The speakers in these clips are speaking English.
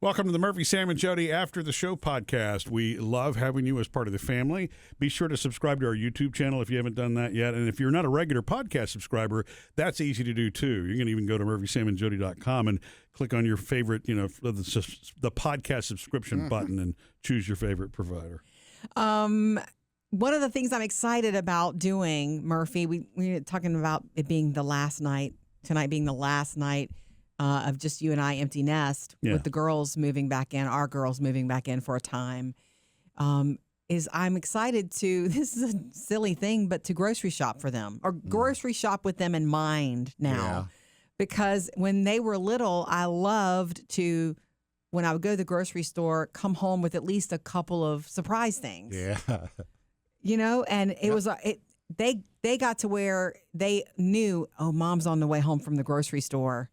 Welcome to the Murphy, Sam, and Jodi After the Show podcast. We love having you as part of the family. Be sure to subscribe to our YouTube channel if you haven't done that yet. And if you're not a regular podcast subscriber, that's easy to do too. You can even go to murphysamandjodi.com and click on your favorite, the podcast subscription button and choose your favorite provider. One of the things I'm excited about doing, Murphy, we were talking about it being the last night, tonight being the last night of just you and I empty nest with the girls moving back in, our girls moving back in for a time, is I'm excited to, this is a silly thing, but to grocery shop for them or grocery shop with them in mind now. Yeah. Because when they were little, I loved to, when I would go to the grocery store, come home with at least a couple of surprise things. Yeah. And it was, they got to where they knew, oh, mom's on the way home from the grocery store.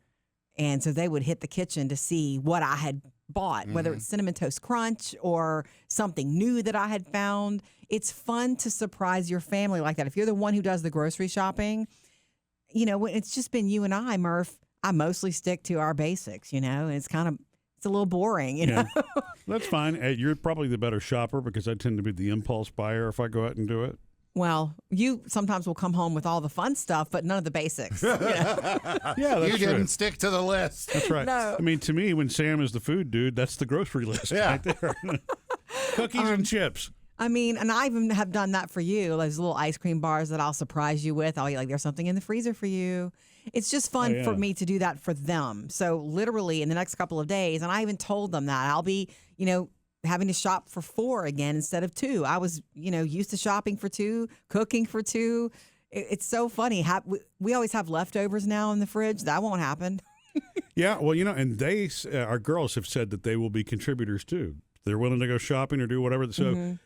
And so they would hit the kitchen to see what I had bought, whether it's Cinnamon Toast Crunch or something new that I had found. It's fun to surprise your family like that. If you're the one who does the grocery shopping, when it's just been you and I, Murph, I mostly stick to our basics, and it's a little boring, you know? That's fine. Hey, you're probably the better shopper because I tend to be the impulse buyer if I go out and do it. Well, you sometimes will come home with all the fun stuff, but none of the basics. Yeah, that's You didn't stick to the list. That's right. No. I mean, to me, when Sam is the food dude, that's the grocery list right there. Cookies and chips. I mean, and I even have done that for you. Those little ice cream bars that I'll surprise you with. I'll be like, there's something in the freezer for you. It's just fun for me to do that for them. So literally in the next couple of days, and I even told them that I'll be, having to shop for 4 again instead of 2. I was, used to shopping for 2, cooking for 2. It's so funny. We always have leftovers now in the fridge. That won't happen. Yeah, well, and our girls have said that they will be contributors too. They're willing to go shopping or do whatever. So,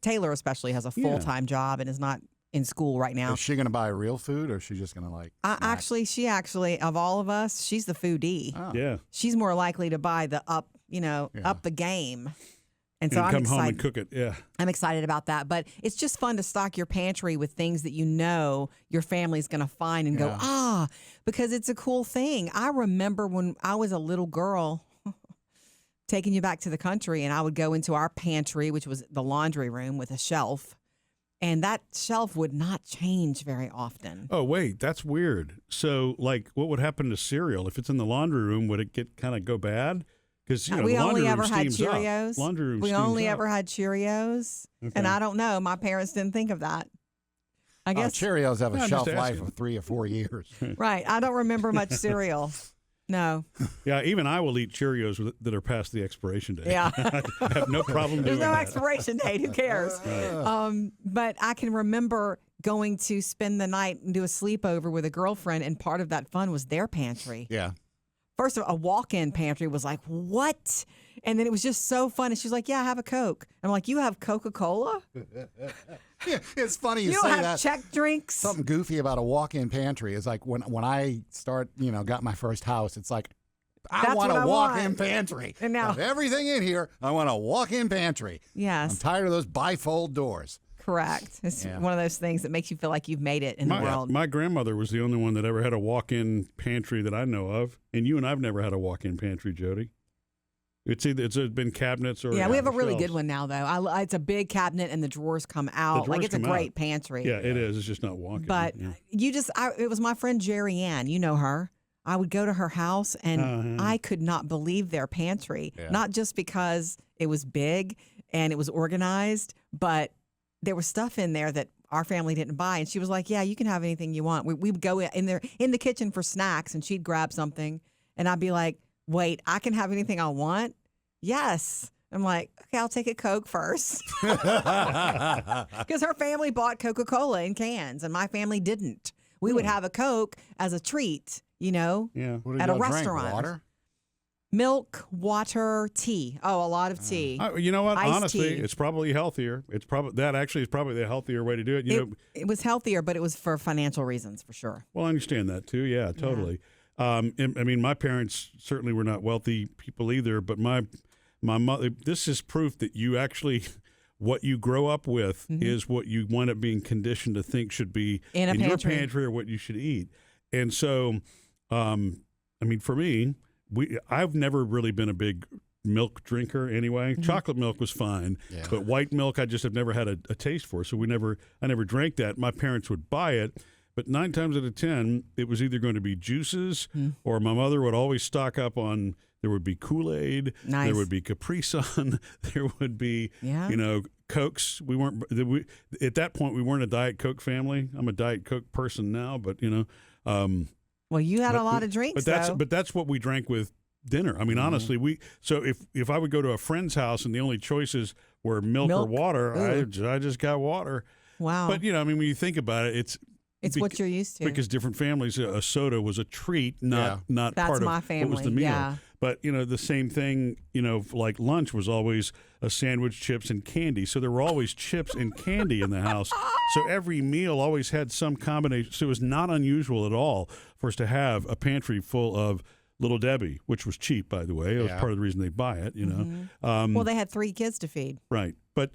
Taylor especially has a full-time job and is not in school right now. Is she going to buy real food or is she just going to She actually, of all of us, she's the foodie. Oh. Yeah. She's more likely to buy the up the game. And so I'm come excited. home and cook it. Yeah. I'm excited about that. But it's just fun to stock your pantry with things that your family's going to find and go, because it's a cool thing. I remember when I was a little girl, taking you back to the country, and I would go into our pantry, which was the laundry room with a shelf. And that shelf would not change very often. Oh, wait, that's weird. So, what would happen to cereal? If it's in the laundry room, would it kind of go bad? Because, we only ever had Cheerios. Laundry room we steams only up. ever had Cheerios. Okay. And I don't know. My parents didn't think of that. I guess Cheerios have a shelf life of 3 or 4 years. Right. I don't remember much cereal. No. Yeah, even I will eat Cheerios that are past the expiration date. Yeah. I have no problem doing There's no that. expiration date. Who cares? Right. But I can remember going to spend the night and do a sleepover with a girlfriend, and part of that fun was their pantry. Yeah. First of all, a walk-in pantry was like, what? And then it was just so fun. And she's like, yeah, I have a Coke. I'm like, you have Coca-Cola? Yeah, it's funny you don't say have that. Check drinks? Something goofy about a walk-in pantry is like when I start, got my first house, it's like, I want a walk-in pantry. And now, of everything in here, I want a walk-in pantry. Yes. I'm tired of those bifold doors. Correct. It's one of those things that makes you feel like you've made it in the world. My grandmother was the only one that ever had a walk-in pantry that I know of. And you and I've never had a walk-in pantry, Jodi. It's been cabinets or we have a really shelves. good one now, though. It's a big cabinet and the drawers come out. It's a great pantry. Yeah, it is. It's just not walk-in. But it was my friend Jerry Ann. You know her. I would go to her house and I could not believe their pantry. Yeah. Not just because it was big and it was organized, but there was stuff in there that our family didn't buy. And she was like, yeah, you can have anything you want. We would go in the kitchen for snacks and she'd grab something and I'd be like, wait, I can have anything I want? Yes. I'm like, okay, I'll take a Coke first. Because her family bought Coca-Cola in cans and my family didn't. We would have a Coke as a treat, at a restaurant. Drink? Water? Milk, water, tea. Oh, a lot of tea. You know what? Iced Honestly, tea. it's probably healthier. It's probably the healthier way to do it. It was healthiher, but it was for financial reasons, for sure. Well, I understand that too. Yeah, totally. Yeah. I mean, my parents certainly were not wealthy people either, but my mother. This is proof that you actually. What you grow up with is what you wind up being conditioned to think should be in your pantry or what you should eat. And so, for me, I've never really been a big milk drinker anyway. Chocolate milk was fine, but white milk I just have never had a taste for. So I never drank that. My parents would buy it, but 9 times out of 10, it was either going to be juices or my mother would always stock up on. There would be Kool-Aid. Nice. There would be Capri Sun. There would be, Cokes. We weren't at that point. We weren't a Diet Coke family. I'm a Diet Coke person now, but well, you had a lot of drinks. But that's what we drank with dinner. I mean, honestly, so if I would go to a friend's house and the only choices were milk or water, I just got water. Wow. But when you think about it, it's what you're used to. Because different families, a soda was a treat, not That's part of my family. what was the meal. Yeah. But, the same thing, like lunch was always a sandwich, chips, and candy. So there were always chips and candy in the house. So every meal always had some combination. So it was not unusual at all for us to have a pantry full of Little Debbie, which was cheap, by the way. It was part of the reason they buy it, Well, they had 3 kids to feed. Right. But,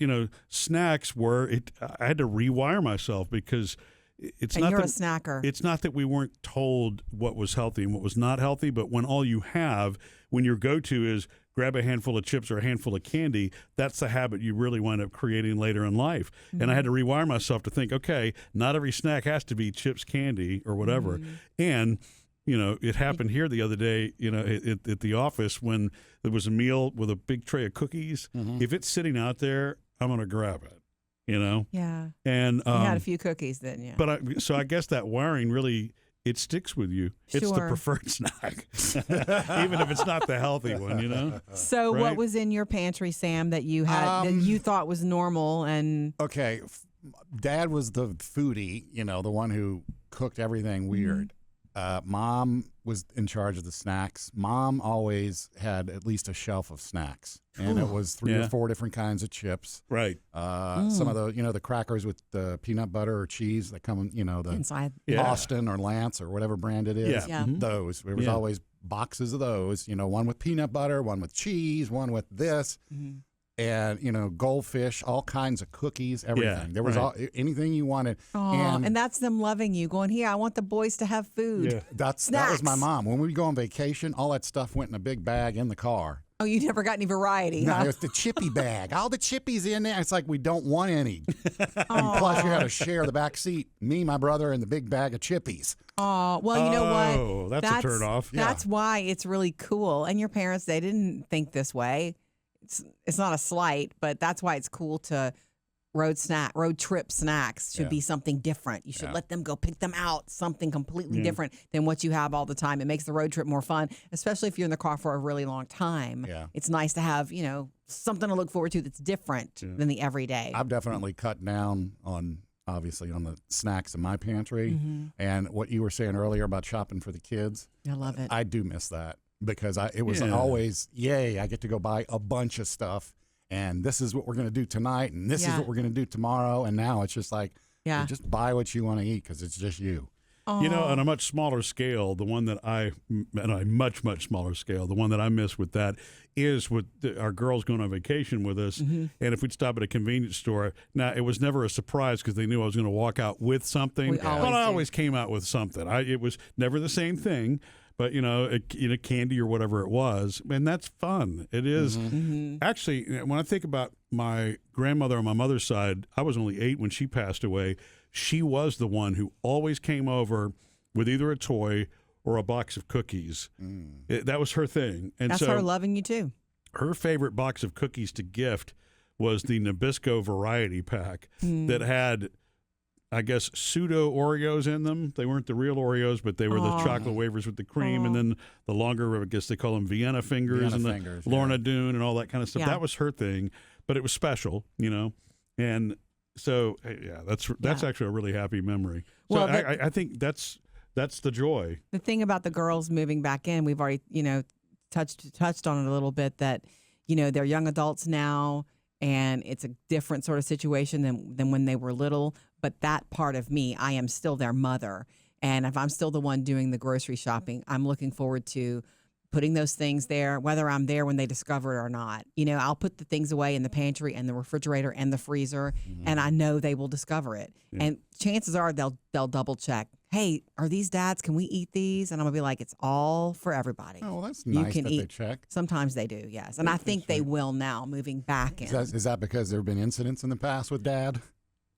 snacks I had to rewire myself because you're a snacker. It's not that we weren't told what was healthy and what was not healthy, but when all you have, when your go-to is grab a handful of chips or a handful of candy, that's the habit you really wind up creating later in life. And I had to rewire myself to think, okay, not every snack has to be chips, candy, or whatever. And it happened here the other day, at the office when there was a meal with a big tray of cookies. If it's sitting out there, I'm going to grab it. Yeah. And you had a few cookies then, yeah. But so I guess that wiring really, it sticks with you. Sure. It's the preferred snack, even if it's not the healthy one, So right? What was in your pantry, Sam, that you had that you thought was normal? And okay, Dad was the foodie, the one who cooked everything weird. Mom was in charge of the snacks. Mom always had at least a shelf of snacks, and it was 3 or 4 different kinds of chips. Right. Some of the, the crackers with the peanut butter or cheese that come, the inside Austin or Lance or whatever brand it is. Yeah. Those. There was always boxes of those. One with peanut butter, one with cheese, one with this. And goldfish, all kinds of cookies, everything. There was anything you wanted. And that's them loving you, going, here, I want the boys to have food. Yeah. That was my mom. When we would go on vacation, all that stuff went in a big bag in the car. Oh, you never got any variety, No, huh? it was the chippy bag. All the chippies in there. It's like we don't want any. And plus, you had to share the back seat. Me, my brother, and the big bag of chippies. Oh, well, you know what? Oh, that's a turnoff. That's why it's really cool. And your parents, they didn't think this way. It's not a slight, but that's why it's cool to road trip snacks should be something different. You should let them go pick them out, something completely different than what you have all the time. It makes the road trip more fun, especially if you're in the car for a really long time. Yeah. It's nice to have, something to look forward to that's different than the everyday. I've definitely cut down on the snacks in my pantry. And what you were saying earlier about shopping for the kids. I love it. I do miss that. Because it was always, yay, I get to go buy a bunch of stuff, and this is what we're going to do tonight, and this is what we're going to do tomorrow. And now it's just like, you just buy what you want to eat because it's just you. On a much smaller scale, the one that much smaller scale, the one that I miss with that is with our girls going on vacation with us. And if we'd stop at a convenience store, now it was never a surprise because they knew I was going to walk out with something. I always came out with something. It was never the same thing. But, candy or whatever it was, and that's fun. It is. Actually, when I think about my grandmother on my mother's side, I was only 8 when she passed away. She was the one who always came over with either a toy or a box of cookies. That was her thing. And that's her loving you, too. Her favorite box of cookies to gift was the Nabisco variety pack that had, I guess, pseudo Oreos in them. They weren't the real Oreos, but they were the chocolate wafers with the cream, and then the longer, I guess they call them Vienna fingers, the Lorna Doone and all that kind of stuff. That was her thing, but it was special, And so, that's actually a really happy memory. So Well, I think that's the joy. The thing about the girls moving back in, we've already, touched on it a little bit, that, they're young adults now, and it's a different sort of situation than when they were little. But that part of me, I am still their mother. And if I'm still the one doing the grocery shopping, I'm looking forward to putting those things there, whether I'm there when they discover it or not. You know, I'll put the things away in the pantry and the refrigerator and the freezer, and I know they will discover it. Yeah. And chances are they'll double check. Hey, are these Dad's? Can we eat these? And I'm going to be like, it's all for everybody. Oh, well, that's nice that they check. Sometimes they do, yes. And I think they will now, moving back in. Is that because there have been incidents in the past with Dad?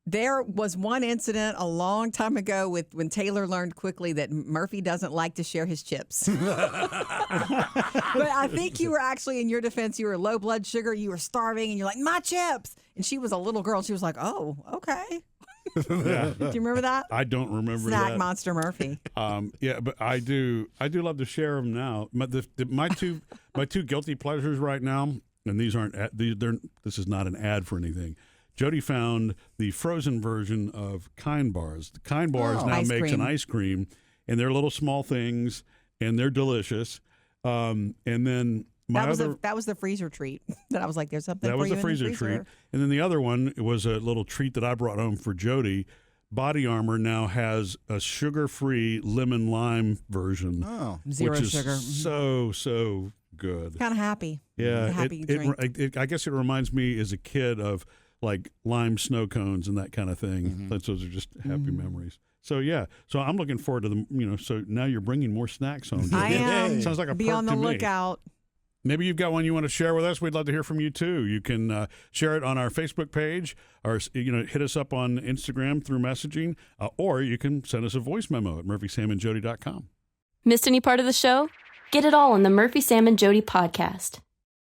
There was one incident a long time ago when Taylor learned quickly that Murphy doesn't like to share his chips. But I think you were actually, in your defense, you were low blood sugar, you were starving, and you're like, my chips. And she was a little girl, and she was like, oh, okay. Yeah. Do you remember that? I don't remember Snack that. Monster Murphy. Yeah, but I do love to share them now. My two guilty pleasures right now, and these aren't this is not an ad for anything. Jodi found the frozen version of Kind Bars. The Kind Bars now makes an ice cream, and they're little small things, and they're delicious. And then that was the freezer treat that I was like, there's something. That for was you the in freezer the freezer treat, and then the other one was a little treat that I brought home for Jodi. Body Armor now has a sugar-free lemon lime version. Oh, zero which is sugar. So good. Kind of happy. Yeah, happy drink. I guess it reminds me as a kid of like lime snow cones and that kind of thing. Those are just happy memories. So yeah, so I'm looking forward to them. So now you're bringing more snacks home. I am. Sounds like a Be perk on the to me. lookout. Maybe you've got one you want to share with us. We'd love to hear from you too. You can share it on our Facebook page, or hit us up on Instagram through messaging, or you can send us a voice memo at murphysamandjodi.com. Missed any part of the show? Get it all on the Murphy, Sam, and Jodi podcast.